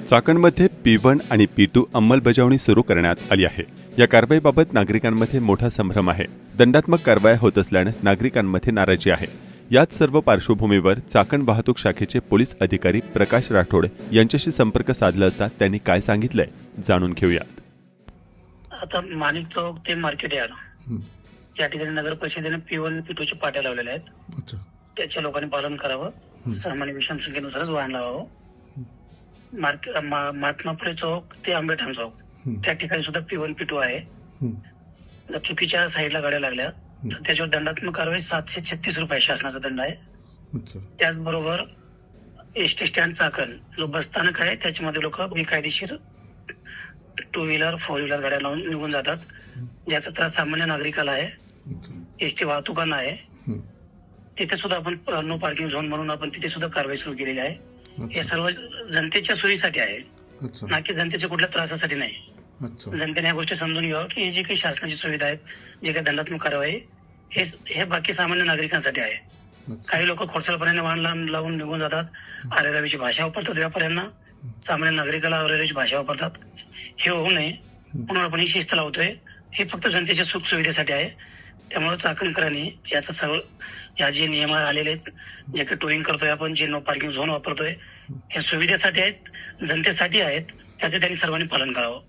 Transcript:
चाकणमध्ये P1 आणि P2 अंमलबजावणी सुरू करण्यात आली आहे. या कारवाईबाबत नागरिकांमध्ये मोठा संभ्रम आहे. दंडात्मक कारवाया होत असल्याने नागरिकांमध्ये नाराजी आहे. याच सर्व पार्श्वभूमीवर चाकण वाहतूक शाखेचे पोलीस अधिकारी प्रकाश राठोड यांच्याशी संपर्क साधला असता त्यांनी काय सांगितलंय जाणून घेऊयात. आता माणिक चौक ते मार्केट यार्ड या ठिकाणी नगर परिषदेने P1 P2 चे पाट्या लावलेल्या आहेत. त्याच्या लोकांनी पालन करावं. सामान्य विषम संख्येनुसारच वाहन लावावं. महात्मा फुले चौक ते आंबेठाण चौक त्या ठिकाणी सुद्धा P1 P2 आहे. जर चुकीच्या साईडला गाड्या लागल्या तर त्याच्यावर दंडात्मक कारवाई 736 रुपये शासनाचा दंड आहे. त्याचबरोबर एसटी स्टँड चाकण जो बसस्थानक आहे त्याच्यामध्ये लोक बेकायदेशीर 2 व्हीलर 4 व्हीलर गाड्या लावून निघून जातात, ज्याचा त्रास सामान्य नागरिकाला आहे, एसटी वाहतुकांना आहे. तिथे सुद्धा आपण नो पार्किंग झोन म्हणून आपण तिथे सुद्धा कारवाई सुरू केलेली आहे. हे सर्व जनतेच्या सोयीसाठी आहे, ना की जनतेच्या कुठल्या त्रासासाठी नाही. जनतेने ह्या गोष्टी समजून घ्यावं की हे जे काही शासनाची सुविधा आहेत, जे काही दंडात्मक कारवाई हे बाकी सामान्य नागरिकांसाठी आहे. काही लोक खोडसाळपणाने वाहन लावून निघून जातात, अरेरावीची भाषा वापरतात, व्यापाऱ्यांना सामान्य नागरिकाला अरेरावीची भाषा वापरतात. हे होऊ नये म्हणून आपण ही शिस्त लावतोय. हे फक्त जनतेच्या सुख सुविधेसाठी आहे. त्यामुळे चाकणकरांनी याचं सगळं या जे नियम आलेले आहेत, जे काही टोईंग करतोय आपण, जे नो पार्किंग झोन वापरतोय, हे सुविधेसाठी आहेत, जनतेसाठी आहेत, त्याचे त्यांनी सर्वांनी पालन करावं.